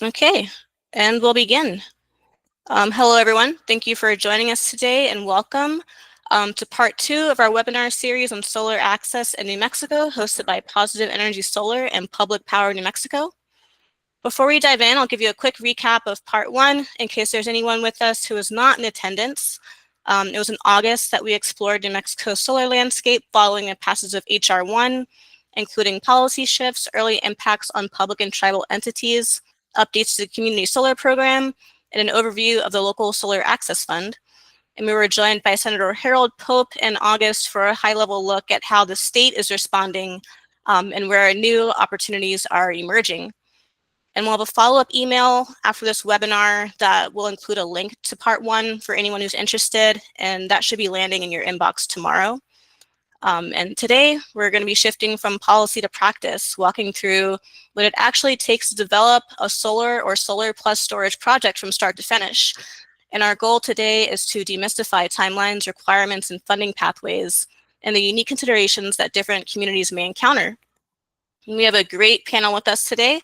Okay, and we'll begin. Hello, everyone. Thank you for joining us today and welcome to part 2 of our webinar series on solar access in New Mexico, hosted by Positive Energy Solar and Public Power New Mexico. Before we dive in, I'll give you a quick recap of part 1 in case there's anyone with us who is not in attendance. It was in August that we explored New Mexico's solar landscape following the passage of H.R. 1, including policy shifts, early impacts on public and tribal entities, updates to the community solar program, and an overview of the local solar access fund. And we were joined by Senator Harold Pope in August for a high-level look at how the state is responding and where new opportunities are emerging. And we'll have a follow-up email after this webinar that will include a link to part 1 for anyone who's interested, and that should be landing in your inbox tomorrow. And today we're going to be shifting from policy to practice, walking through what it actually takes to develop a solar or solar plus storage project from start to finish. And our goal today is to demystify timelines, requirements, and funding pathways, and the unique considerations that different communities may encounter. And we have a great panel with us today.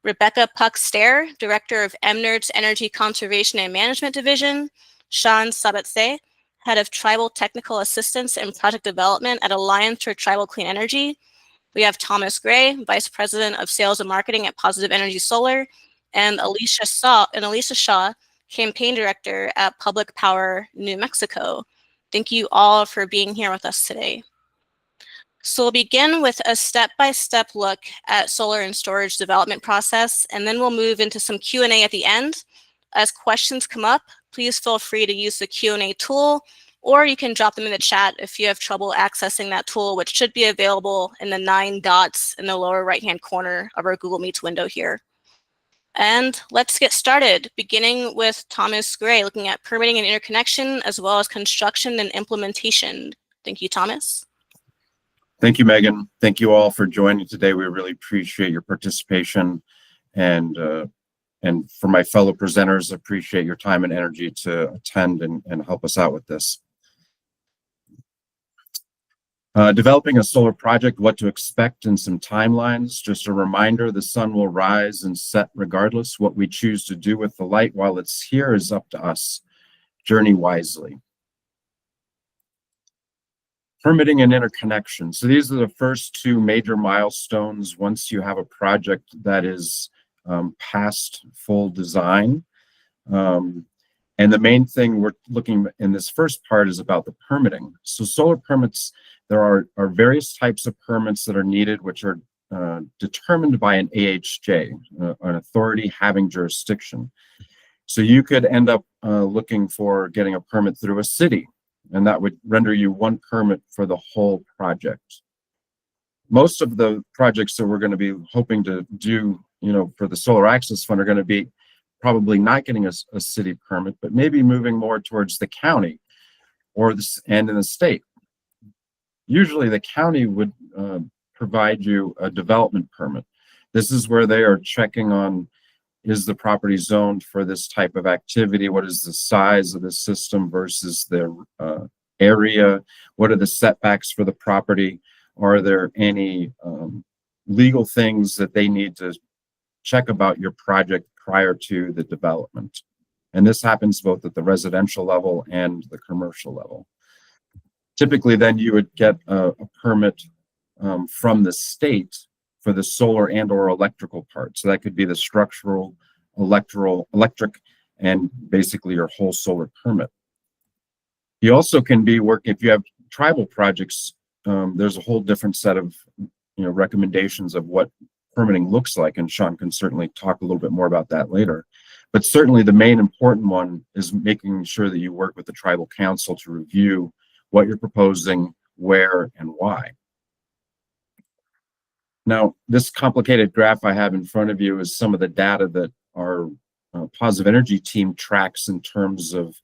Rebecca Puck-Stair, Director of MNERD's Energy Conservation and Management Division, Sean Sabatse, Head of Tribal Technical Assistance and Project Development at Alliance for Tribal Clean Energy. We have Thomas Gray, Vice President of Sales and Marketing at Positive Energy Solar, and Alicia Shaw, Campaign Director at Public Power New Mexico. Thank you all for being here with us today. So we'll begin with a step-by-step look at solar and storage development process, and then we'll move into some Q&A at the end. As questions come up, please feel free to use the Q&A tool, or you can drop them in the chat if you have trouble accessing that tool, which should be available in the 9 dots in the lower right-hand corner of our Google Meets window here. And let's get started, beginning with Thomas Gray, looking at permitting and interconnection, as well as construction and implementation. Thank you, Thomas. Thank you, Megan. Thank you all for joining today. We really appreciate your participation, and for my fellow presenters, appreciate your time and energy to attend and help us out with this. Developing a solar project, what to expect, and some timelines. Just a reminder, the sun will rise and set regardless. What we choose to do with the light while it's here is up to us. Journey wisely. Permitting and interconnection. So these are the first 2 major milestones once you have a project that is past full design. And the main thing we're looking in this first part is about the permitting. So solar permits, there are various types of permits that are needed, which are determined by an AHJ, an authority having jurisdiction. So you could end up looking for getting a permit through a city, and that would render you 1 permit for the whole project. Most of the projects that we're going to be hoping to do, for the Solar Access Fund are going to be probably not getting a city permit, but maybe moving more towards the county and in the state. Usually the county would provide you a development permit. This is where they are checking on, is the property zoned for this type of activity? What is the size of the system versus the area? What are the setbacks for the property? Are there any legal things that they need to check about your project prior to the development? And this happens both at the residential level and the commercial level. Typically, then you would get a permit from the state for the solar and or electrical part. So that could be the structural, electric, and basically your whole solar permit. You also can be working, if you have tribal projects, there's a whole different set of recommendations of what permitting looks like, and Sean can certainly talk a little bit more about that later. But certainly the main important one is making sure that you work with the tribal council to review what you're proposing, where, and why. Now, this complicated graph I have in front of you is some of the data that our Positive Energy team tracks in terms of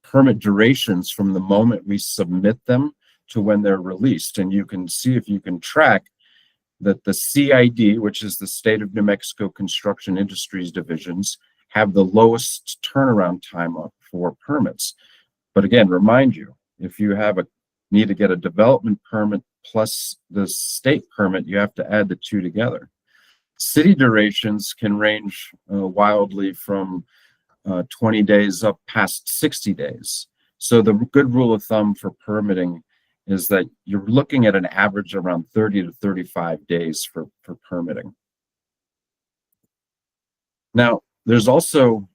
permit durations from the moment we submit them to when they're released. And you can see, if you can track, that the CID, which is the State of New Mexico Construction Industries Divisions, have the lowest turnaround time up for permits. But again, remind you, if you need to get a development permit plus the state permit, you have to add the 2 together. City durations can range wildly from 20 days up past 60 days. So the good rule of thumb for permitting is that you're looking at an average around 30 to 35 days for permitting. Now, there's also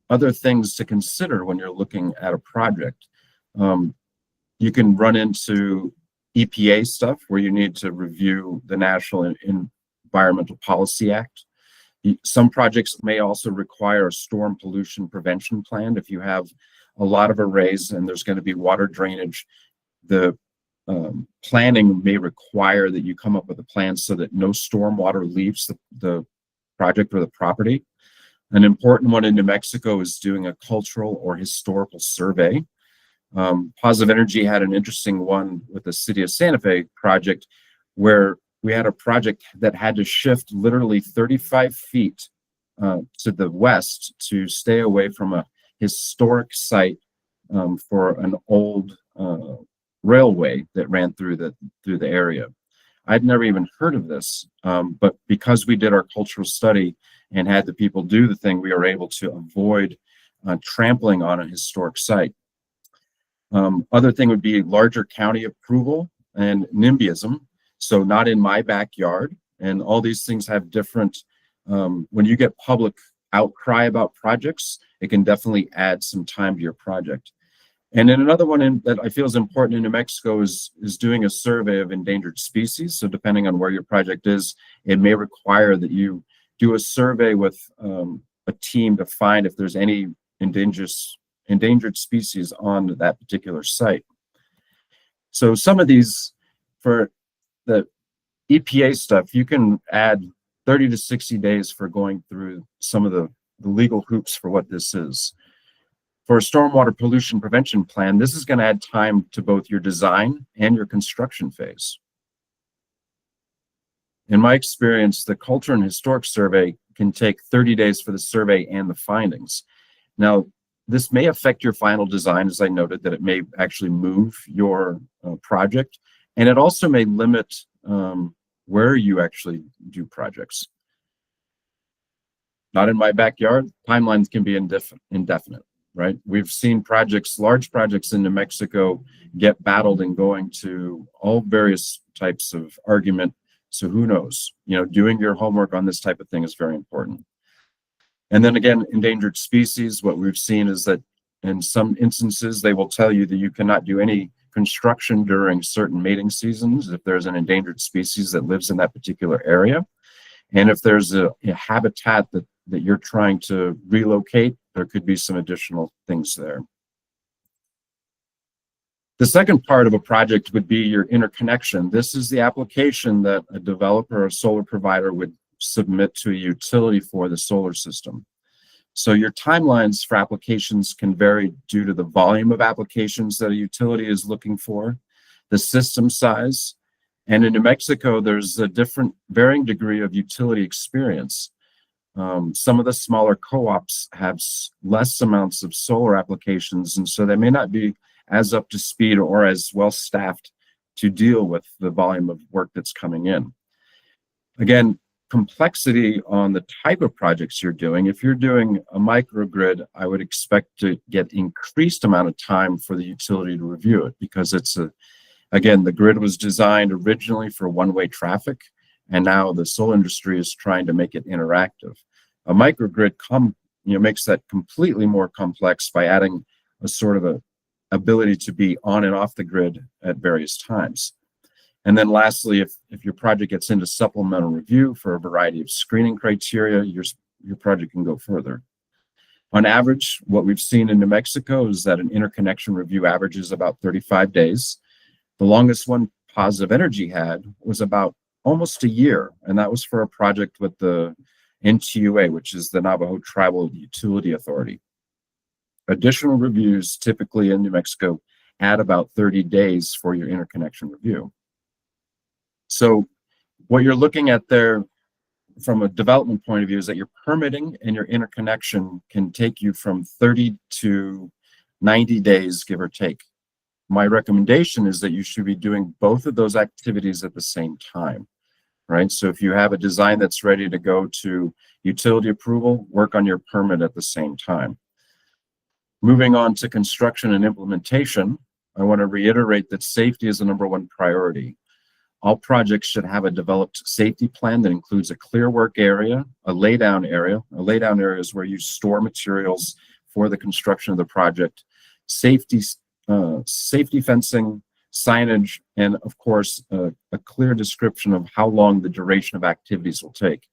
other things to consider when you're looking at a project. You can run into EPA stuff where you need to review the National Environmental Policy Act. Some projects may also require a storm pollution prevention plan. If you have a lot of arrays and there's going to be water drainage, the planning may require that you come up with a plan so that no storm water leaves the project or the property. An important one in New Mexico is doing a cultural or historical survey. Positive Energy had an interesting one with the City of Santa Fe project where we had a project that had to shift literally 35 feet to the west to stay away from a historic site for an old railway that ran through the area. I'd never even heard of this, but because we did our cultural study and had the people do the thing, we were able to avoid trampling on a historic site. Other thing would be larger county approval and NIMBYism. So not in my backyard. And all these things have different, when you get public outcry about projects, it can definitely add some time to your project. And then another one that I feel is important in New Mexico is doing a survey of endangered species. So depending on where your project is, it may require that you do a survey with a team to find if there's any endangered species on that particular site. So some of these, for the EPA stuff, you can add 30 to 60 days for going through some of the legal hoops for what this is. For a stormwater pollution prevention plan, this is going to add time to both your design and your construction phase. In my experience, the culture and historic survey can take 30 days for the survey and the findings. Now, this may affect your final design, as I noted, that it may actually move your project, and it also may limit where you actually do projects. Not in my backyard, timelines can be indefinite, right? We've seen projects, large projects in New Mexico get battled and going to all various types of argument. So who knows? You know, doing your homework on this type of thing is very important. And then again, endangered species, what we've seen is that in some instances, they will tell you that you cannot do any construction during certain mating seasons if there's an endangered species that lives in that particular area. And if there's a habitat that you're trying to relocate, there could be some additional things there. The second part of a project would be your interconnection. This is the application that a developer or solar provider would submit to a utility for the solar system. So your timelines for applications can vary due to the volume of applications that a utility is looking for, the system size, and in New Mexico, there's a varying degree of utility experience. Some of the smaller co-ops have less amounts of solar applications, and so they may not be as up to speed or as well staffed to deal with the volume of work that's coming in. Again, complexity on the type of projects you're doing. If you're doing a microgrid, I would expect to get increased amount of time for the utility to review it because again, the grid was designed originally for one-way traffic, and now the solar industry is trying to make it interactive. A microgrid makes that completely more complex by adding a sort of ability to be on and off the grid at various times. And then lastly, if your project gets into supplemental review for a variety of screening criteria, your project can go further. On average, what we've seen in New Mexico is that an interconnection review averages about 35 days. The longest one Positive Energy had was about almost a year, and that was for a project with the NTUA, which is the Navajo Tribal Utility Authority. Additional reviews typically in New Mexico add about 30 days for your interconnection review. So what you're looking at there from a development point of view is that your permitting and your interconnection can take you from 30 to 90 days, give or take. My recommendation is that you should be doing both of those activities at the same time. right? So if you have a design that's ready to go to utility approval, work on your permit at the same time. Moving on to construction and implementation, I want to reiterate that safety is the #1 priority. All projects should have a developed safety plan that includes a clear work area, a laydown area. A laydown area is where you store materials for the construction of the project, safety fencing, signage, and of course, a clear description of how long the duration of activities will take.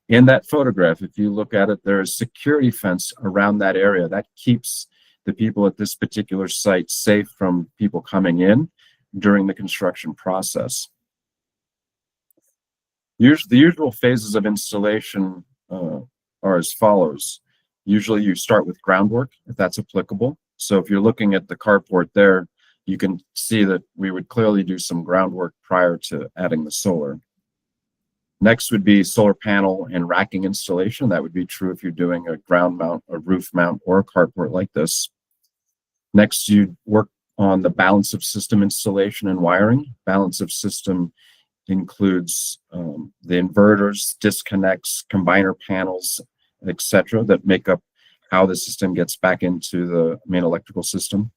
In that photograph, if you look at it, there is security fence around that area. That keeps the people at this particular site safe from people coming in during the construction process. The usual phases of installation are as follows. Usually you start with groundwork, if that's applicable. So if you're looking at the carport there, you can see that we would clearly do some groundwork prior to adding the solar. Next would be solar panel and racking installation. That would be true if you're doing a ground mount, a roof mount, or a carport like this. Next, you work on the balance of system installation and wiring. Balance of system includes the inverters, disconnects, combiner panels, etc., that make up how the system gets back into the main electrical system.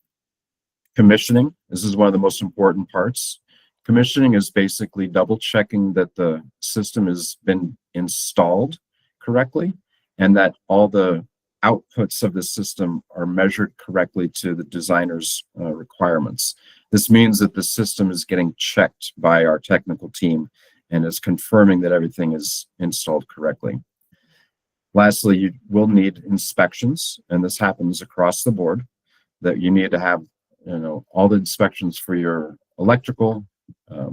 Commissioning, this is one of the most important parts. Commissioning is basically double checking that the system has been installed correctly and that all the outputs of the system are measured correctly to the designer's requirements. This means that the system is getting checked by our technical team and is confirming that everything is installed correctly. Lastly, you will need inspections, and this happens across the board, that you need to have, all the inspections for your electrical,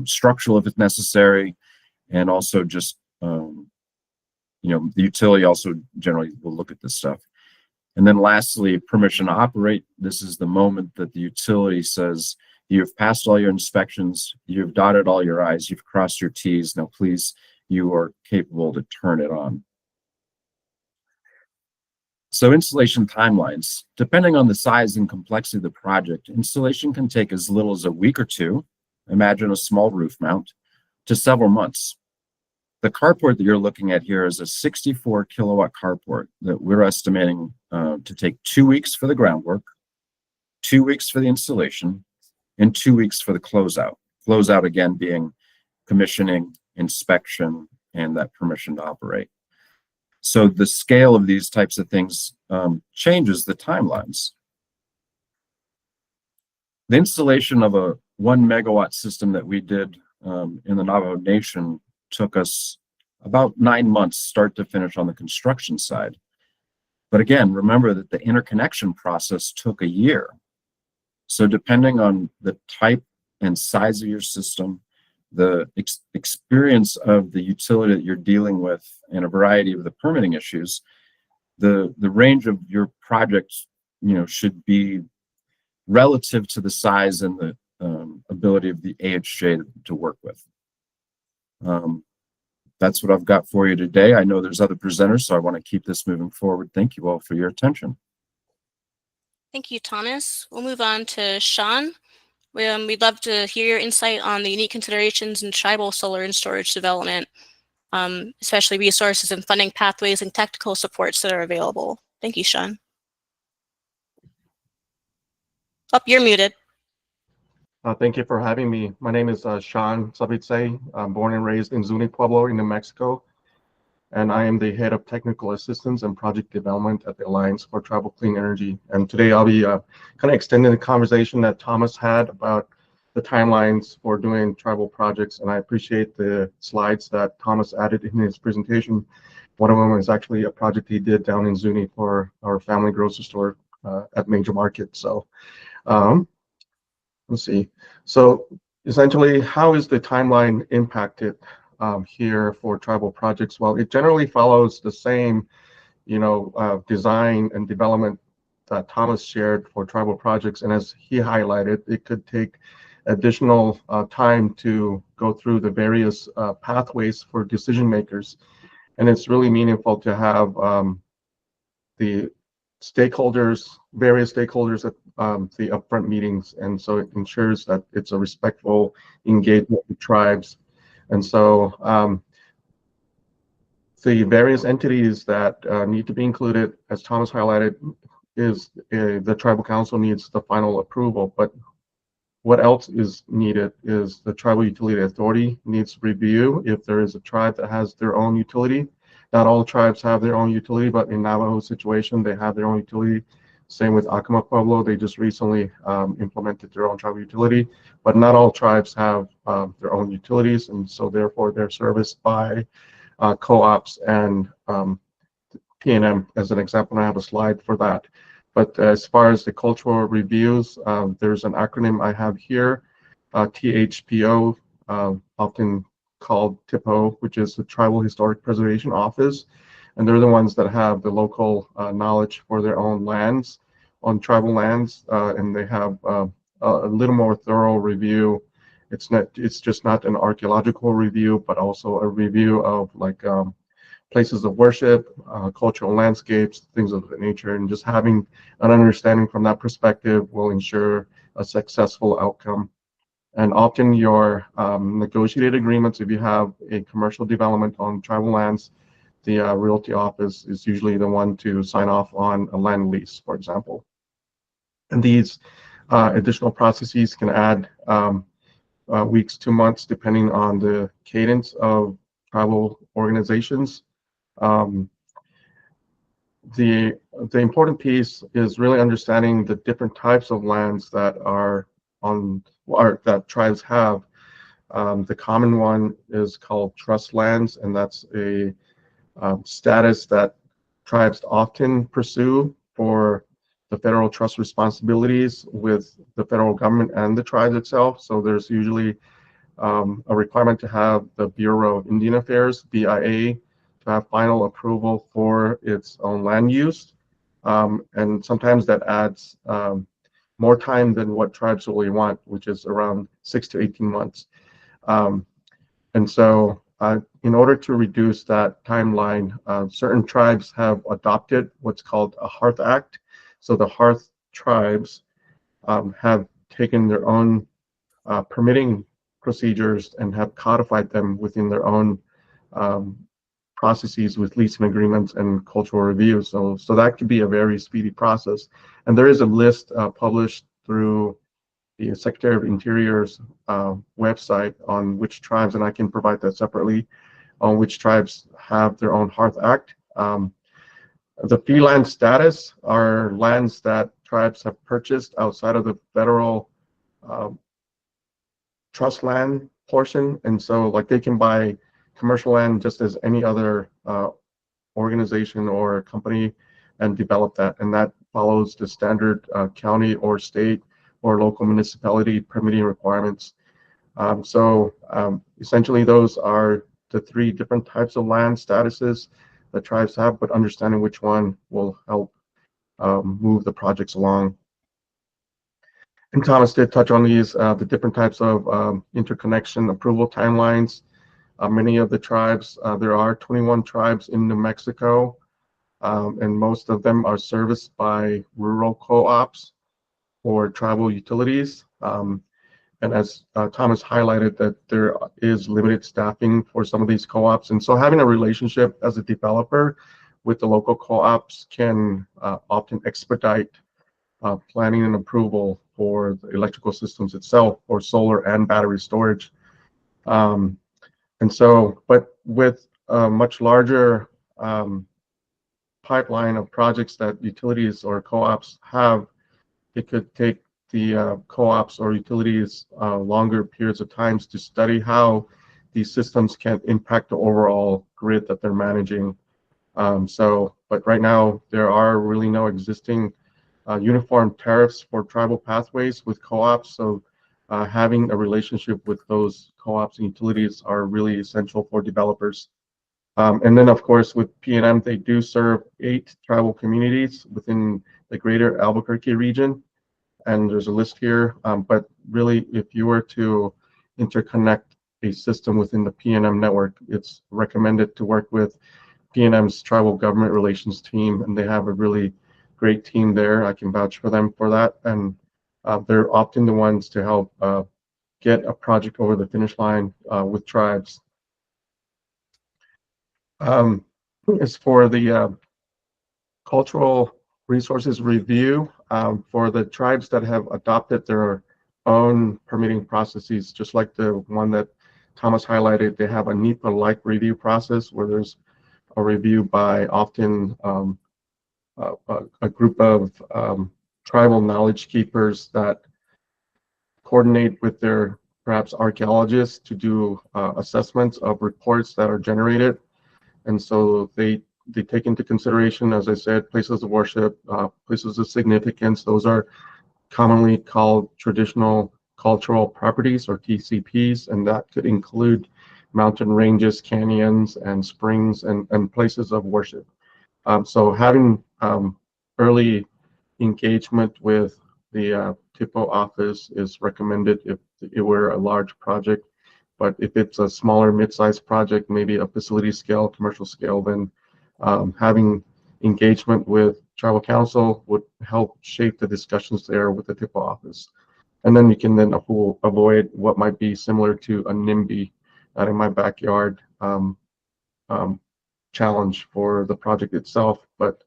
structural if it's necessary, and also just, the utility also generally will look at this stuff. And then lastly, permission to operate. This is the moment that the utility says, you've passed all your inspections, you've dotted all your I's, you've crossed your T's, now please, you are capable to turn it on. So installation timelines. Depending on the size and complexity of the project, installation can take as little as a week or two, imagine a small roof mount, to several months. The carport that you're looking at here is a 64 kilowatt carport that we're estimating to take 2 weeks for the groundwork, 2 weeks for the installation, and 2 weeks for the closeout. Closeout again being commissioning, inspection, and that permission to operate. So the scale of these types of things changes the timelines. The installation of a 1 megawatt system that we did in the Navajo Nation took us about 9 months start to finish on the construction side. But again, remember that the interconnection process took a year. So depending on the type and size of your system, the experience of the utility that you're dealing with, and a variety of the permitting issues, the range of your project, should be relative to the size and the ability of the AHJ to work with. That's what I've got for you today. I know there's other presenters, so I want to keep this moving forward. Thank you all for your attention. Thank you, Thomas. We'll move on to Sean. We'd love to hear your insight on the unique considerations in tribal solar and storage development, especially resources and funding pathways and technical supports that are available. Thank you, Sean. Oh, you're muted. Thank you for having me. My name is Sean Savitse. I'm born and raised in Zuni Pueblo in New Mexico, and I am the head of technical assistance and project development at the Alliance for Tribal Clean Energy. And today I'll be kind of extending the conversation that Thomas had about the timelines for doing tribal projects. And I appreciate the slides that Thomas added in his presentation. One of them is actually a project he did down in Zuni for our family grocery store at Major Market. So let's see. So essentially, how is the timeline impacted here for tribal projects? Well, it generally follows the same, design and development that Thomas shared for tribal projects. And as he highlighted, it could take additional time to go through the various pathways for decision makers. And it's really meaningful to have the stakeholders, various stakeholders at the upfront meetings. And so it ensures that it's a respectful engagement with tribes. And so the various entities that need to be included, as Thomas highlighted, is the tribal council needs the final approval. But what else is needed is the tribal utility authority needs review if there is a tribe that has their own utility. Not all tribes have their own utility, but in Navajo situation, they have their own utility. Same with Acoma Pueblo, they just recently implemented their own tribal utility, but not all tribes have their own utilities, and so therefore they're serviced by co-ops and P&M as an example. I have a slide for that. But as far as the cultural reviews, there's an acronym I have here, THPO, often called TIPO, which is the Tribal Historic Preservation Office. And they're the ones that have the local knowledge for their own lands, on tribal lands, and they have a little more thorough review. It's just not an archaeological review, but also a review of like places of worship, cultural landscapes, things of that nature, and just having an understanding from that perspective will ensure a successful outcome. And often your negotiated agreements, if you have a commercial development on tribal lands, the realty office is usually the one to sign off on a land lease, for example. And these additional processes can add weeks to months depending on the cadence of tribal organizations. The important piece is really understanding the different types of lands that are on, or that tribes have. The common one is called trust lands, and that's a status that tribes often pursue for the federal trust responsibilities with the federal government and the tribes itself. So there's usually a requirement to have the Bureau of Indian Affairs, BIA, to have final approval for its own land use. And sometimes that adds more time than what tribes really want, which is around 6 to 18 months. And so in order to reduce that timeline, certain tribes have adopted what's called a Hearth Act. So the Hearth tribes have taken their own permitting procedures and have codified them within their own processes with leasing agreements and cultural reviews. So that could be a very speedy process. And there is a list published through the Secretary of Interior's website on which tribes, and I can provide that separately, on which tribes have their own Hearth Act. The fee land status are lands that tribes have purchased outside of the federal trust land portion, and so like they can buy commercial land just as any other organization or company and develop that, and that follows the standard county or state or local municipality permitting requirements. Essentially those are the 3 different types of land statuses that tribes have, but understanding which one will help move the projects along. And Thomas did touch on these, the different types of interconnection approval timelines. Many of the tribes, there are 21 tribes in New Mexico, and most of them are serviced by rural co-ops or tribal utilities. And as Thomas highlighted, that there is limited staffing for some of these co-ops. And so having a relationship as a developer with the local co-ops can often expedite planning and approval for the electrical systems itself, for solar and battery storage. And so, but with a much larger pipeline of projects that utilities or co-ops have, it could take the co-ops or utilities longer periods of times to study how these systems can impact the overall grid that they're managing. But right now, there are really no existing uniform tariffs for tribal pathways with co-ops. So having a relationship with those co-ops and utilities are really essential for developers. And then, of course, with P&M, they do serve 8 tribal communities within the greater Albuquerque region. And there's a list here. But really, if you were to interconnect a system within the P&M network, it's recommended to work with P&M's tribal government relations team, and they have a really great team there. I can vouch for them for that. And they're often the ones to help get a project over the finish line with tribes. is for the cultural resources review for the tribes that have adopted their own permitting processes, just like the one that Thomas highlighted. They have a NEPA-like review process where there's a review by often a group of tribal knowledge keepers that coordinate with their perhaps archaeologists to do assessments of reports that are generated. And so they take into consideration, as I said, places of worship, places of significance. Those are commonly called traditional cultural properties, or TCPs, and that could include mountain ranges, canyons, and springs, and places of worship. So having early engagement with the TIPO office is recommended if it were a large project. But if it's a smaller, mid-sized project, maybe a facility scale, commercial scale, then having engagement with tribal council would help shape the discussions there with the TIPO office. And then you can then avoid what might be similar to a NIMBY, not in my backyard challenge for the project itself. But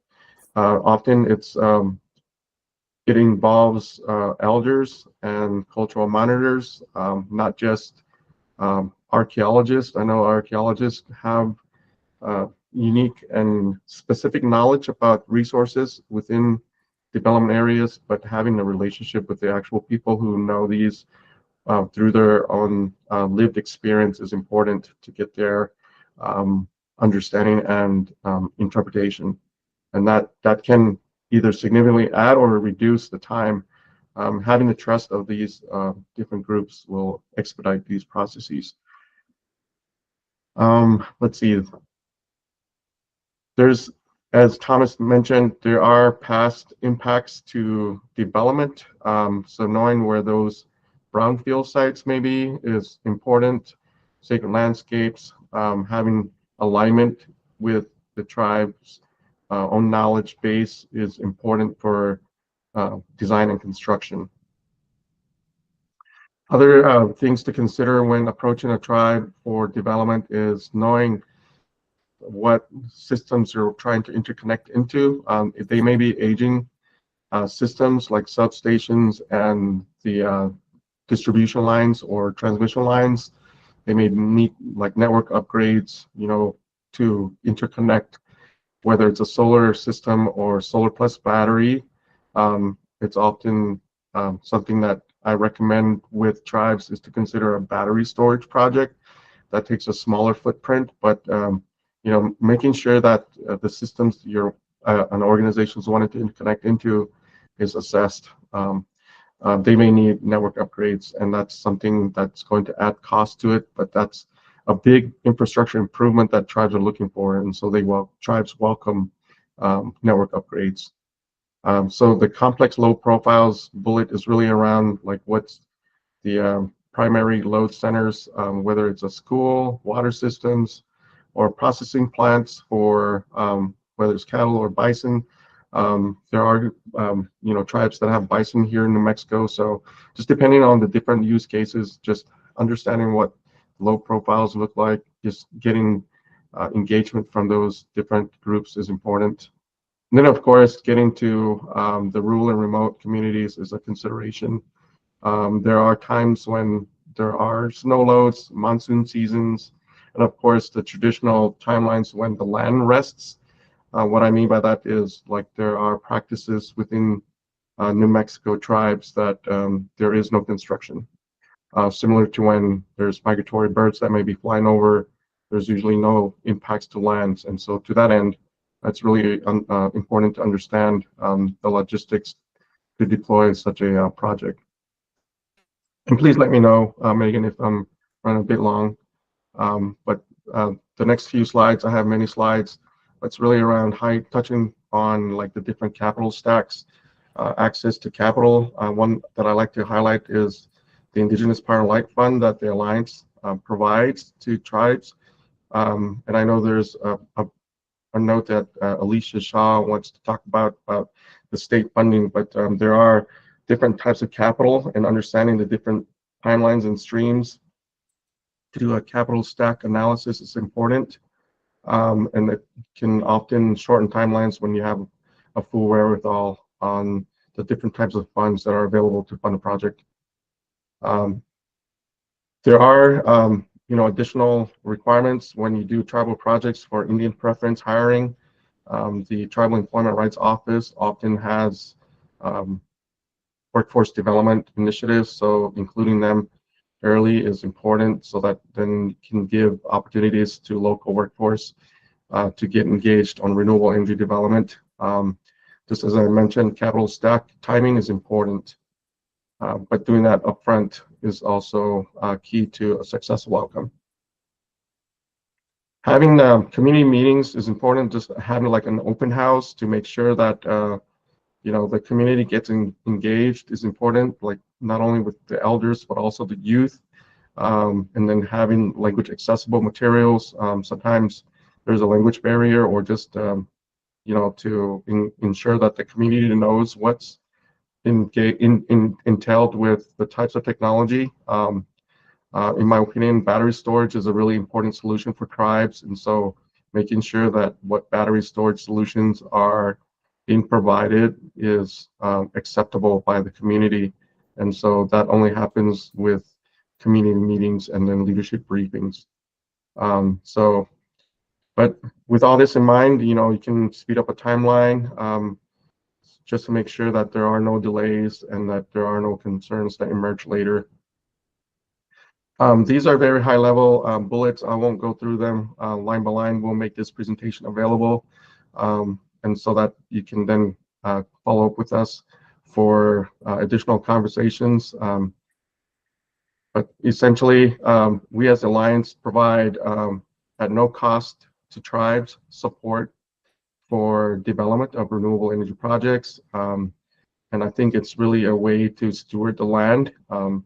often it involves elders and cultural monitors, not just archaeologists. I know archaeologists have unique and specific knowledge about resources within development areas, but having a relationship with the actual people who know these through their own lived experience is important to get their understanding and interpretation. And that can either significantly add or reduce the time. Having the trust of these different groups will expedite these processes. Let's see. There's, as Thomas mentioned, there are past impacts to development. So knowing where those brownfield sites may be is important. Sacred landscapes, having alignment with the tribe's own knowledge base is important for design and construction. Other things to consider when approaching a tribe for development is knowing what systems you're trying to interconnect into. If they may be aging systems like substations and the distribution lines or transmission lines, they may need like network upgrades, to interconnect, whether it's a solar system or solar plus battery. It's often something that I recommend with tribes is to consider a battery storage project that takes a smaller footprint, but making sure that the systems an organization is wanting to interconnect into is assessed. They may need network upgrades, and that's something that's going to add cost to it, but that's a big infrastructure improvement that tribes are looking for, and so tribes welcome network upgrades. So the complex load profiles bullet is really around like what's the primary load centers, whether it's a school, water systems, or processing plants for whether it's cattle or bison. There are tribes that have bison here in New Mexico, so just depending on the different use cases, just understanding what load profiles look like, just getting engagement from those different groups is important. And then, of course, getting to the rural and remote communities is a consideration. There are times when there are snow loads, monsoon seasons, and of course the traditional timelines when the land rests. What I mean by that is like there are practices within New Mexico tribes that there is no construction. Similar to when there's migratory birds that may be flying over, there's usually no impacts to lands. And so to that end, it's really important to understand the logistics to deploy such a project. And please let me know, Megan, if I'm running a bit long. But the next few slides, I have many slides. It's really around touching on like the different capital stacks, access to capital. One that I like to highlight is the Indigenous Power Light Fund that the Alliance provides to tribes. And I know there's a note that Alicia Shaw wants to talk about the state funding, but there are different types of capital, and understanding the different timelines and streams to do a capital stack analysis is important. and it can often shorten timelines when you have a full wherewithal on the different types of funds that are available to fund a project. There are additional requirements when you do tribal projects for Indian preference hiring. The Tribal Employment Rights Office often has workforce development initiatives, so including them early is important so that then you can give opportunities to local workforce to get engaged on renewable energy development. Just as I mentioned, capital stack timing is important, but doing that upfront is also key to a successful outcome. Having community meetings is important. Just having like an open house to make sure that the community gets engaged is important. Like not only with the elders but also the youth, and then having language accessible materials. Sometimes there's a language barrier, or just to ensure that the community knows what's entailed with the types of technology. In my opinion, battery storage is a really important solution for tribes, and so making sure that what battery storage solutions are being provided is acceptable by the community. And so that only happens with community meetings and then leadership briefings. But with all this in mind, you can speed up a timeline just to make sure that there are no delays and that there are no concerns that emerge later. These are very high level bullets. I won't go through them line by line. We'll make this presentation available, and so that you can then follow up with us for additional conversations. But essentially, we as Alliance provide at no cost to tribes support for development of renewable energy projects. And I think it's really a way to steward the land,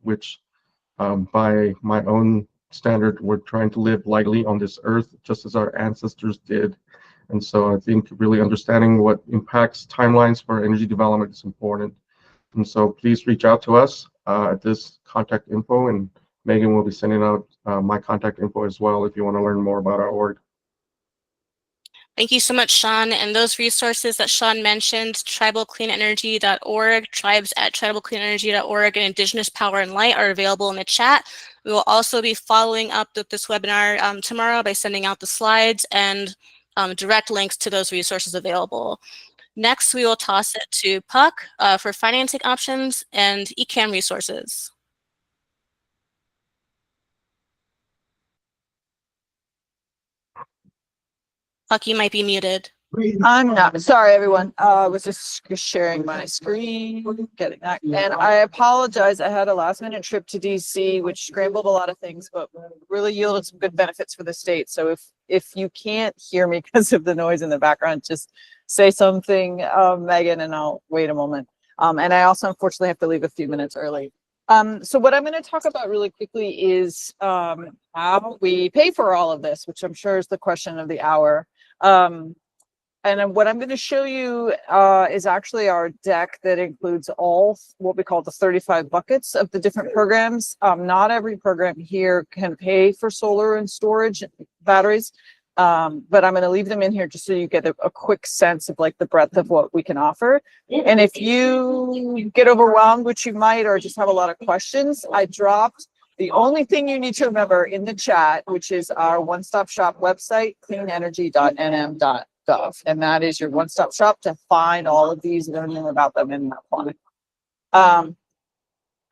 which by my own standard, we're trying to live lightly on this earth, just as our ancestors did. And so I think really understanding what impacts timelines for energy development is important. And so please reach out to us at this contact info, and Megan will be sending out my contact info as well if you want to learn more about our org. Thank you so much, Sean. And those resources that Sean mentioned, tribalcleanenergy.org, tribes@tribalcleanenergy.org, and Indigenous Power and Light are available in the chat. We will also be following up with this webinar tomorrow by sending out the slides and direct links to those resources available. Next, we will toss it to Puck for financing options and ECAM resources. Puck, you might be muted. I'm not. Sorry, everyone. I was just sharing my screen, getting that. And I apologize. I had a last minute trip to DC, which scrambled a lot of things, but really yielded some good benefits for the state. So if you can't hear me because of the noise in the background, just say something, Megan, and I'll wait a moment. And I also unfortunately have to leave a few minutes early. So what I'm going to talk about really quickly is how we pay for all of this, which I'm sure is the question of the hour. And what I'm going to show you is actually our deck that includes all what we call the 35 buckets of the different programs. Not every program here can pay for solar and storage batteries, but I'm going to leave them in here just so you get a quick sense of like the breadth of what we can offer. And if you get overwhelmed, which you might, or just have a lot of questions, I dropped the only thing you need to remember in the chat, which is our one-stop shop website, cleanenergy.nm.gov. And that is your one-stop shop to find all of these and learn more about them in that plan.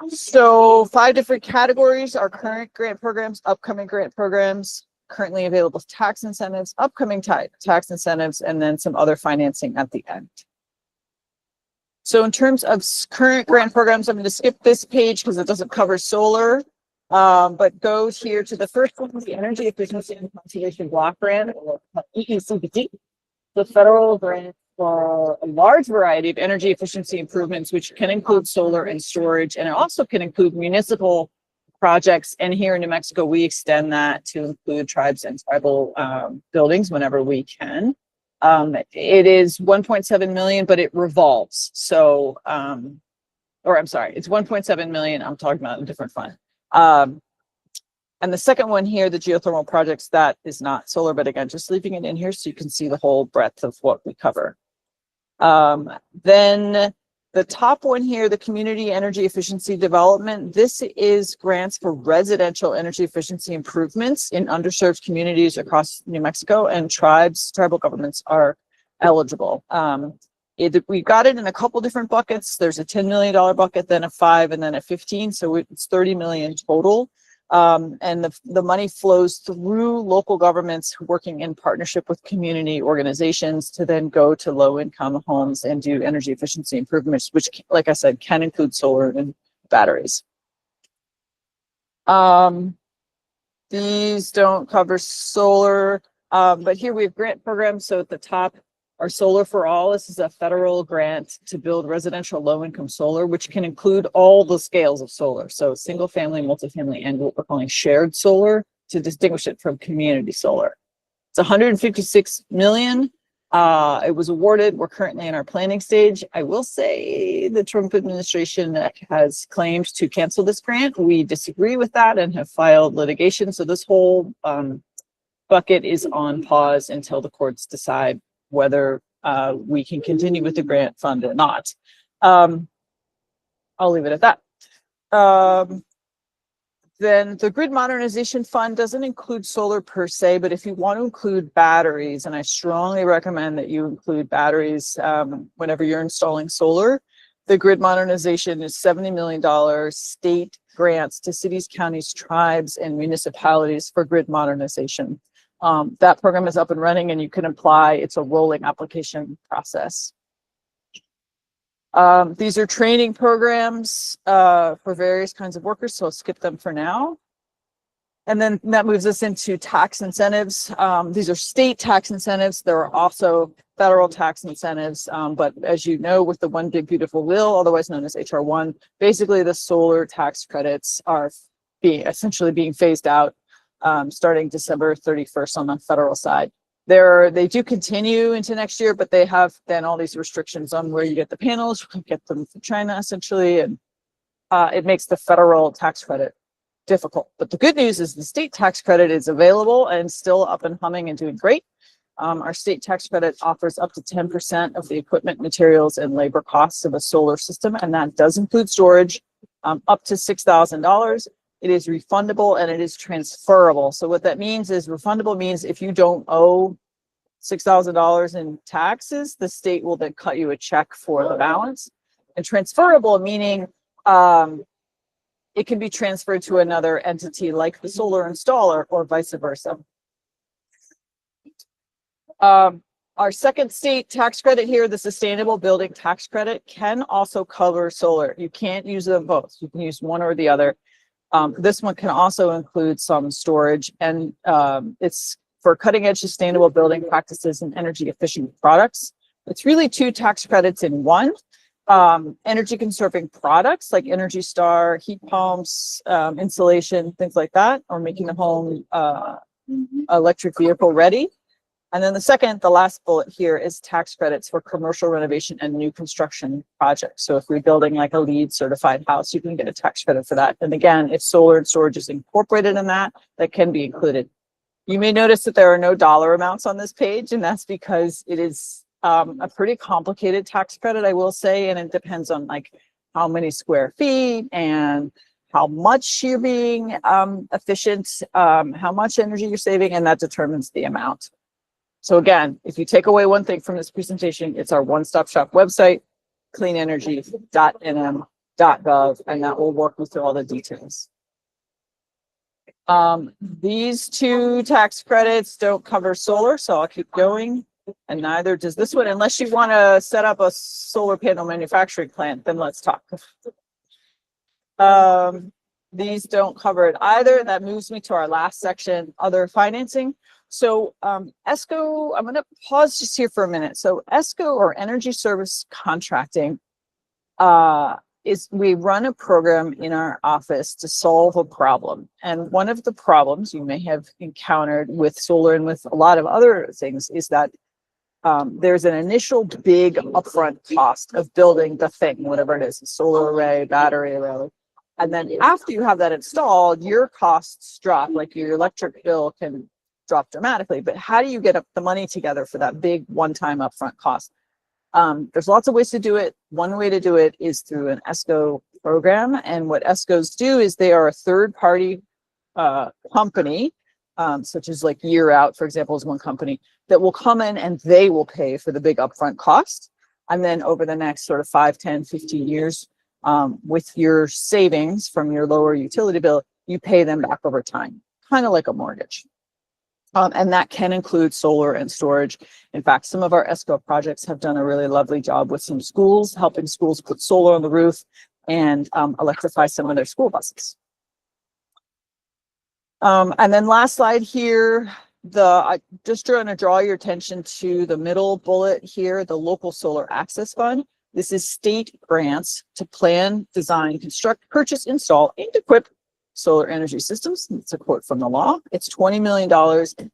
So 5 different categories are current grant programs, upcoming grant programs, currently available tax incentives, upcoming tax incentives, and then some other financing at the end. So in terms of current grant programs, I'm going to skip this page because it doesn't cover solar. But go here to the first one, the Energy Efficiency and Conservation Block Grant, or EECBD, the federal grant for a large variety of energy efficiency improvements, which can include solar and storage, and it also can include municipal projects. And here in New Mexico, we extend that to include tribes and tribal buildings whenever we can. It is 1.7 million, but it revolves. So, or I'm sorry, it's 1.7 million. I'm talking about a different fund. And the second one here, the geothermal projects, that is not solar, but again, just leaving it in here so you can see the whole breadth of what we cover. Then the top one here, the community energy efficiency development. This is grants for residential energy efficiency improvements in underserved communities across New Mexico, and tribal governments are eligible. We got it in a couple different buckets. There's a $10 million bucket, then a 5, and then a 15. So it's 30 million total. And the money flows through local governments working in partnership with community organizations to then go to low-income homes and do energy efficiency improvements, which, like I said, can include solar and batteries. These don't cover solar, but here we have grant programs. So at the top are Solar for All. This is a federal grant to build residential low-income solar, which can include all the scales of solar. So single family, multifamily, and what we're calling shared solar to distinguish it from community solar. It's 156 million. It was awarded. We're currently in our planning stage. I will say the Trump administration has claimed to cancel this grant. We disagree with that and have filed litigation. So this whole bucket is on pause until the courts decide whether we can continue with the grant fund or not. I'll leave it at that. Then the grid modernization fund doesn't include solar per se, but if you want to include batteries, and I strongly recommend that you include batteries whenever you're installing solar, the grid modernization is $70 million state grants to cities, counties, tribes, and municipalities for grid modernization. That program is up and running, and you can apply. It's a rolling application process. These are training programs for various kinds of workers, so I'll skip them for now. And then that moves us into tax incentives. These are state tax incentives. There are also federal tax incentives, but as you know, with the One Big Beautiful Bill, otherwise known as HR 1, basically the solar tax credits are essentially being phased out starting December 31st on the federal side. They do continue into next year, but they have then all these restrictions on where you get the panels. You can get them from China, essentially, and it makes the federal tax credit difficult. But the good news is the state tax credit is available and still up and humming and doing great. Our state tax credit offers up to 10% of the equipment, materials, and labor costs of a solar system, and that does include storage up to $6,000. It is refundable and it is transferable. So what that means is refundable means if you don't owe $6,000 in taxes, the state will then cut you a check for the balance. And transferable meaning it can be transferred to another entity like the solar installer or vice versa. Our second state tax credit here, the sustainable building tax credit, can also cover solar. You can't use them both. You can use one or the other. This one can also include some storage, and it's for cutting edge sustainable building practices and energy efficient products. It's really 2 tax credits in one. Energy conserving products like Energy Star, heat pumps, insulation, things like that, or making the home electric vehicle ready. And then the last bullet here is tax credits for commercial renovation and new construction projects. So if you're building like a LEED certified house, you can get a tax credit for that. And again, if solar and storage is incorporated in that, that can be included. You may notice that there are no dollar amounts on this page, and that's because it is a pretty complicated tax credit, I will say, and it depends on like how many square feet and how much you're being efficient, how much energy you're saving, and that determines the amount. So again, if you take away one thing from this presentation, it's our one-stop shop website, cleanenergy.nm.gov, and that will walk you through all the details. These 2 tax credits don't cover solar, so I'll keep going, and neither does this one. Unless you want to set up a solar panel manufacturing plant, then let's talk. These don't cover it either. That moves me to our last section, other financing. So ESCO, I'm going to pause just here for a minute. So ESCO, or Energy Service Contracting, we run a program in our office to solve a problem. And one of the problems you may have encountered with solar and with a lot of other things is that there's an initial big upfront cost of building the thing, whatever it is, a solar array, battery array. And then after you have that installed, your costs drop, like your electric bill can drop dramatically. But how do you get the money together for that big one-time upfront cost? There's lots of ways to do it. One way to do it is through an ESCO program. And what ESCOs do is they are a third-party company, such as like Year Out, for example, is one company that will come in and they will pay for the big upfront cost. And then over the next sort of 5, 10, 15 years, with your savings from your lower utility bill, you pay them back over time, kind of like a mortgage. And that can include solar and storage. In fact, some of our ESCO projects have done a really lovely job with some schools, helping schools put solar on the roof and electrify some of their school buses. And then last slide here, I just trying to draw your attention to the middle bullet here, the Local Solar Access Fund. This is state grants to plan, design, construct, purchase, install, and equip solar energy systems. It's a quote from the law. It's $20 million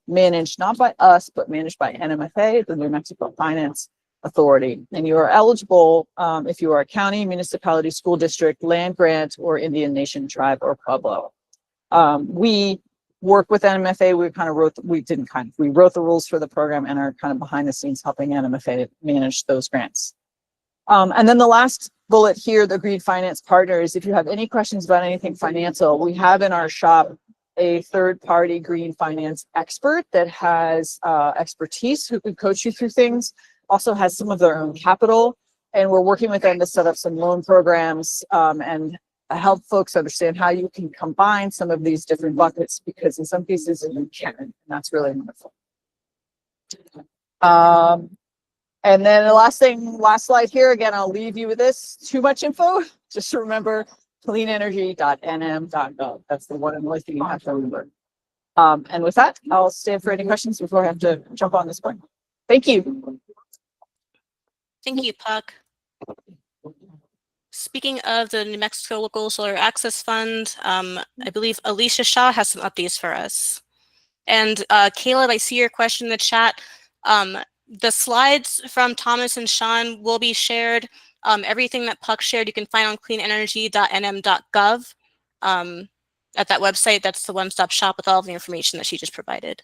managed not by us, but managed by NMFA, the New Mexico Finance Authority. And you are eligible if you are a county, municipality, school district, land grant, or Indian Nation tribe or Pueblo. We work with NMFA. We wrote the rules for the program and are kind of behind the scenes helping NMFA manage those grants. And then the last bullet here, the Green Finance Partners. If you have any questions about anything financial, we have in our shop a third-party green finance expert that has expertise who can coach you through things, also has some of their own capital, and we're working with them to set up some loan programs and help folks understand how you can combine some of these different buckets, because in some cases you can, and that's really wonderful. And then the last slide here, again, I'll leave you with this. Too much info, just remember cleanenergy.nm.gov. That's the one and only thing you have to remember. And with that, I'll stand for any questions before I have to jump on this point. Thank you. Thank you, Puck. Speaking of the New Mexico Local Solar Access Fund, I believe Alicia Shaw has some updates for us. And Caleb, I see your question in the chat. The slides from Thomas and Sean will be shared. Everything that Puck shared, you can find on cleanenergy.nm.gov. At that website, that's the one-stop shop with all of the information that she just provided.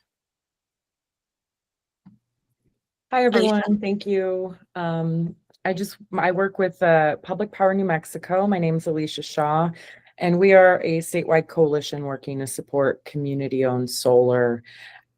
Hi, everyone. Thank you. I work with Public Power New Mexico. My name is Alicia Shaw, and we are a statewide coalition working to support community-owned solar.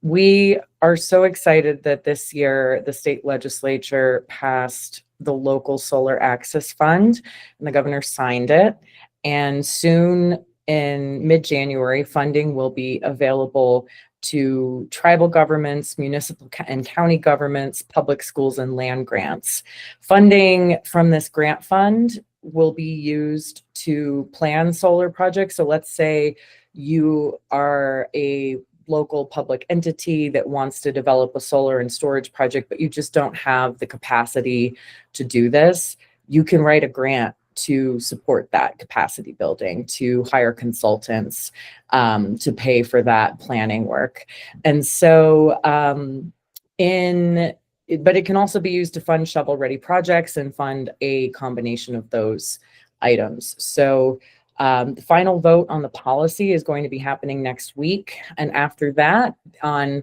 We are so excited that this year the state legislature passed the Local Solar Access Fund, and the governor signed it. And soon, in mid-January, funding will be available to tribal governments, municipal and county governments, public schools, and land grants. Funding from this grant fund will be used to plan solar projects. So let's say you are a local public entity that wants to develop a solar and storage project, but you just don't have the capacity to do this. You can write a grant to support that capacity building, to hire consultants, to pay for that planning work. And so, but it can also be used to fund shovel-ready projects and fund a combination of those items. So the final vote on the policy is going to be happening next week. And after that, on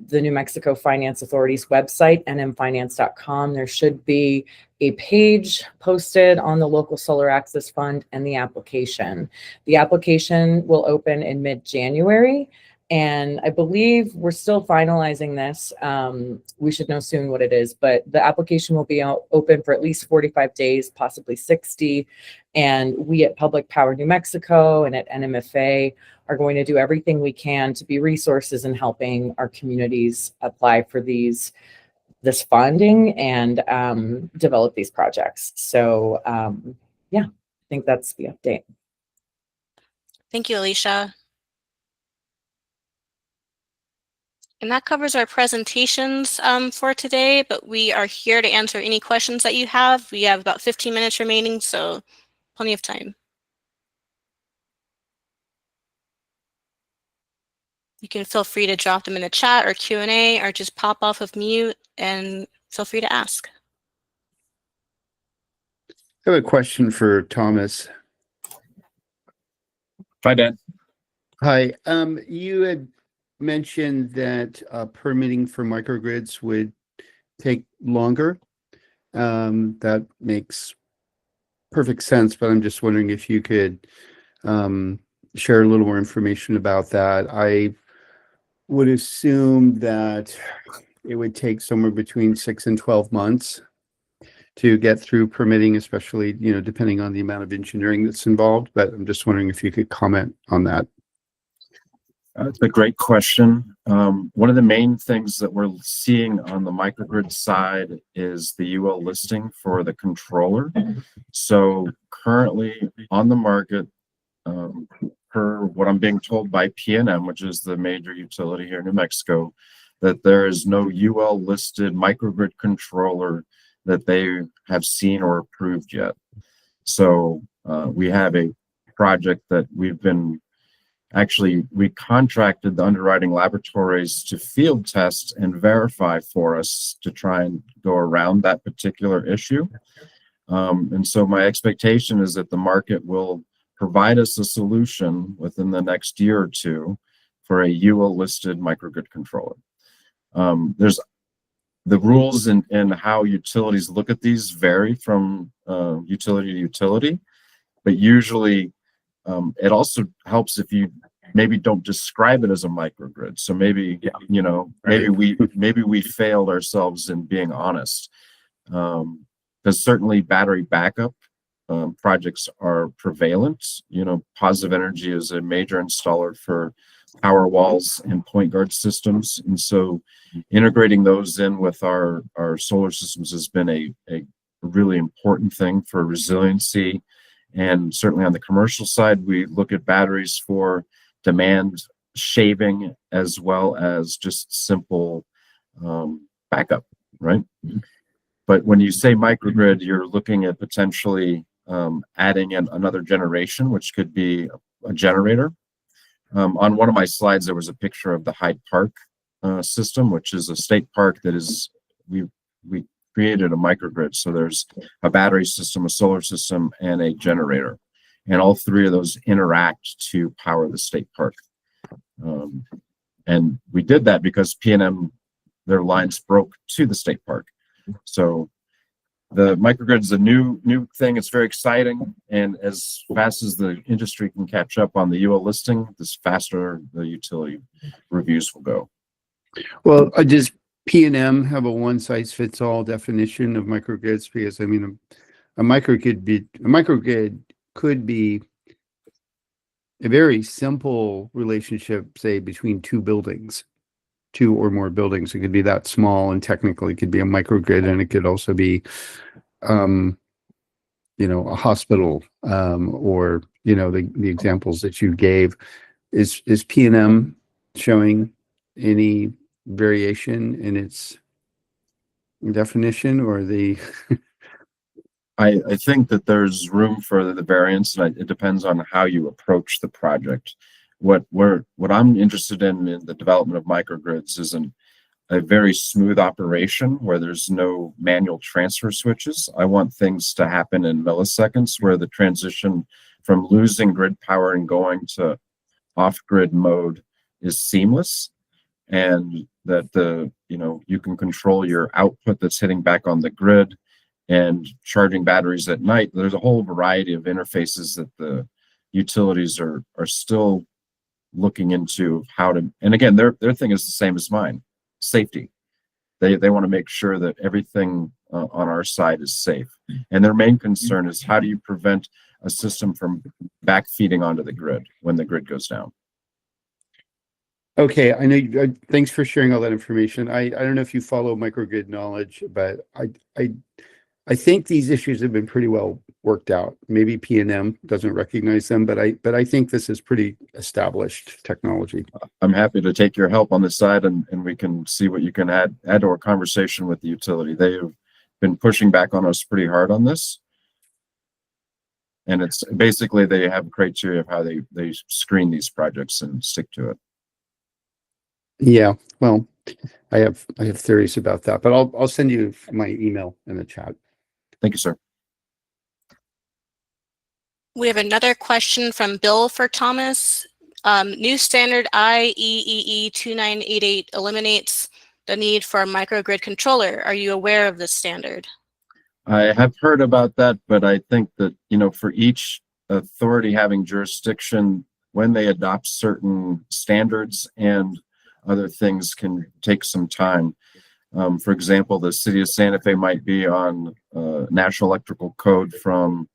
the New Mexico Finance Authority's website, nmfinance.com, there should be a page posted on the Local Solar Access Fund and the application. The application will open in mid-January, and I believe we're still finalizing this. We should know soon what it is, but the application will be open for at least 45 days, possibly 60. And we at Public Power New Mexico and at NMFA are going to do everything we can to be resources in helping our communities apply for this funding and develop these projects. So yeah, I think that's the update. Thank you, Alicia. And that covers our presentations for today, but we are here to answer any questions that you have. We have about 15 minutes remaining, so plenty of time. You can feel free to drop them in the chat or Q&A, or just pop off of mute and feel free to ask. I have a question for Thomas. Hi, Dan. Hi, you had mentioned that permitting for microgrids would take longer. That makes perfect sense, but I'm just wondering if you could share a little more information about that. I would assume that it would take somewhere between 6 and 12 months to get through permitting, especially, depending on the amount of engineering that's involved, but I'm just wondering if you could comment on that. It's a great question. One of the main things that we're seeing on the microgrid side is the UL listing for the controller. So currently on the market, per what I'm being told by PNM, which is the major utility here in New Mexico, that there is no UL listed microgrid controller that they have seen or approved yet. So we have a project that we contracted the underwriting laboratories to field test and verify for us to try and go around that particular issue. And so my expectation is that the market will provide us a solution within the next year or two for a UL listed microgrid controller. There's the rules and how utilities look at these vary from utility to utility, but usually it also helps if you maybe don't describe it as a microgrid. So maybe, maybe we failed ourselves in being honest. Because certainly battery backup projects are prevalent. Positive Energy is a major installer for power walls and point guard systems. And so integrating those in with our solar systems has been a really important thing for resiliency. And certainly on the commercial side, we look at batteries for demand shaving as well as just simple backup, right? But when you say microgrid, you're looking at potentially adding in another generation, which could be a generator. On one of my slides, there was a picture of the Hyde Park system, which is a state park that is, we created a microgrid. So there's a battery system, a solar system, and a generator. And all three of those interact to power the state park. And we did that because PNM, their lines broke to the state park. So the microgrid is a new thing. It's very exciting. And as fast as the industry can catch up on the UL listing, the faster the utility reviews will go. Well, does PNM have a one-size-fits-all definition of microgrids? Because I mean, a microgrid could be a very simple relationship, say, between two or more buildings. It could be that small, and technically it could be a microgrid, and it could also be, a hospital, or the examples that you gave. Is PNM showing any variation in its definition, or the? I think that there's room for the variance, and it depends on how you approach the project. What I'm interested in the development of microgrids is a very smooth operation where there's no manual transfer switches. I want things to happen in milliseconds, where the transition from losing grid power and going to off-grid mode is seamless, and that you can control your output that's hitting back on the grid and charging batteries at night. There's a whole variety of interfaces that the utilities are still looking into how to, and again, their thing is the same as mine: safety. They want to make sure that everything on our side is safe. And their main concern is, how do you prevent a system from backfeeding onto the grid when the grid goes down? Okay, I know. Thanks for sharing all that information. I don't know if you follow microgrid knowledge, but I think these issues have been pretty well worked out. Maybe PNM doesn't recognize them, but I think this is pretty established technology. I'm happy to take your help on this side, and we can see what you can add to our conversation with the utility. They have been pushing back on us pretty hard on this. And it's basically, they have criteria of how they screen these projects and stick to it. Yeah, well, I have theories about that, but I'll send you my email in the chat. Thank you, sir. We have another question from Bill for Thomas. New standard IEEE 2988 eliminates the need for a microgrid controller. Are you aware of this standard? I have heard about that, but I think that, for each authority having jurisdiction, when they adopt certain standards and other things can take some time. For example, the city of Santa Fe might be on National Electrical Code from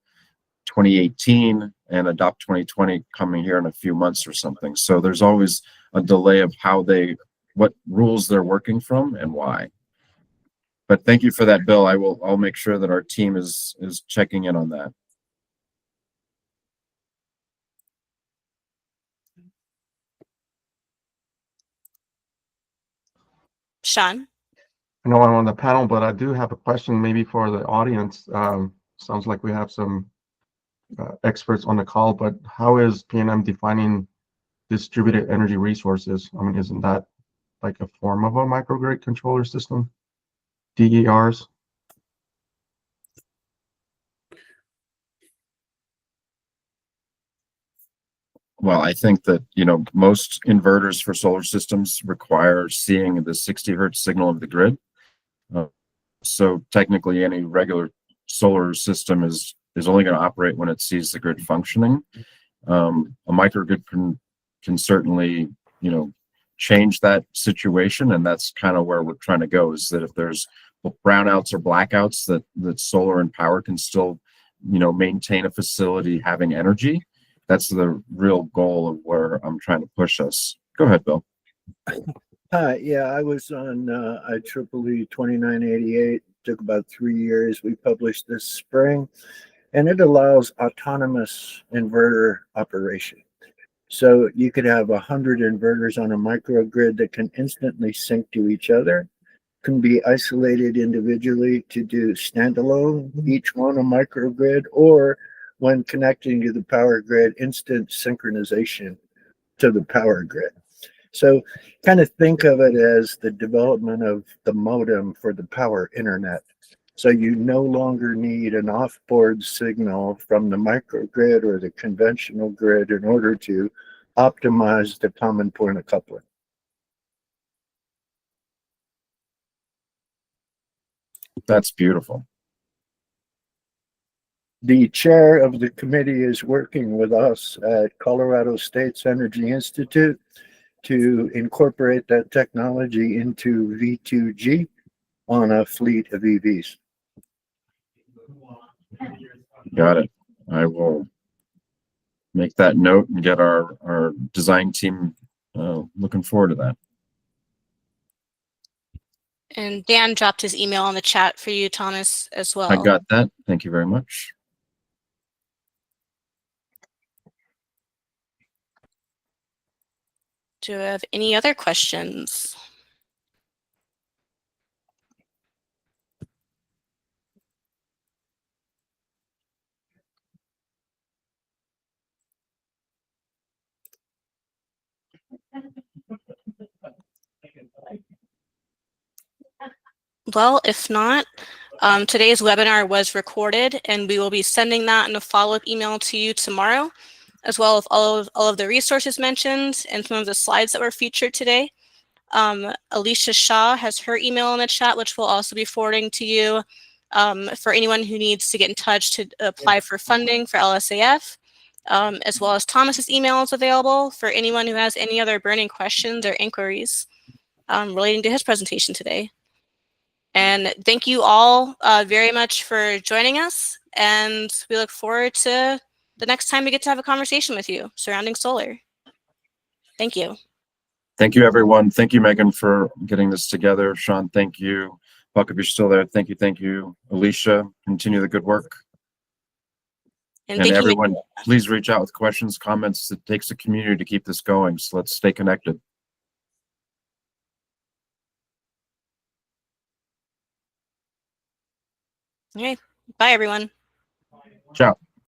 2018 and adopt 2020 coming here in a few months or something. So there's always a delay of what rules they're working from and why. But thank you for that, Bill. I'll make sure that our team is checking in on that. Sean? I know I'm on the panel, but I do have a question maybe for the audience. Sounds like we have some experts on the call, but how is PNM defining distributed energy resources? I mean, isn't that like a form of a microgrid controller system? DERs? Well, I think that, most inverters for solar systems require seeing the 60 hertz signal of the grid. So technically any regular solar system is only going to operate when it sees the grid functioning. A microgrid can certainly, change that situation. And that's kind of where we're trying to go, is that if there's brownouts or blackouts, that solar and power can still, maintain a facility having energy. That's the real goal of where I'm trying to push us. Go ahead, Bill. Yeah, I was on IEEE 2988. Took about 3 years. We published this spring, and it allows autonomous inverter operation. So you could have 100 inverters on a microgrid that can instantly sync to each other, can be isolated individually to do standalone, each one a microgrid, or when connecting to the power grid, instant synchronization to the power grid. So kind of think of it as the development of the modem for the power internet. So you no longer need an off-board signal from the microgrid or the conventional grid in order to optimize the common point of coupling. That's beautiful. The chair of the committee is working with us at Colorado State's Energy Institute to incorporate that technology into V2G on a fleet of EVs. Got it. I will make that note and get our design team looking forward to that. And Dan dropped his email on the chat for you, Thomas, as well. I got that. Thank you very much. Do you have any other questions? Well, if not, today's webinar was recorded, and we will be sending that in a follow-up email to you tomorrow, as well as all of the resources mentioned and some of the slides that were featured today. Alicia Shaw has her email in the chat, which we'll also be forwarding to you for anyone who needs to get in touch to apply for funding for LSAF, as well as Thomas's email is available for anyone who has any other burning questions or inquiries relating to his presentation today. And thank you all very much for joining us, and we look forward to the next time we get to have a conversation with you surrounding solar. Thank you. Thank you, everyone. Thank you, Megan, for getting this together. Sean, thank you. Buck, if you're still there, thank you. Thank you. Alicia, continue the good work. And thank everyone, you, please reach out with questions, comments. It takes a community to keep this going, so let's stay connected. Okay. Bye, everyone. Ciao.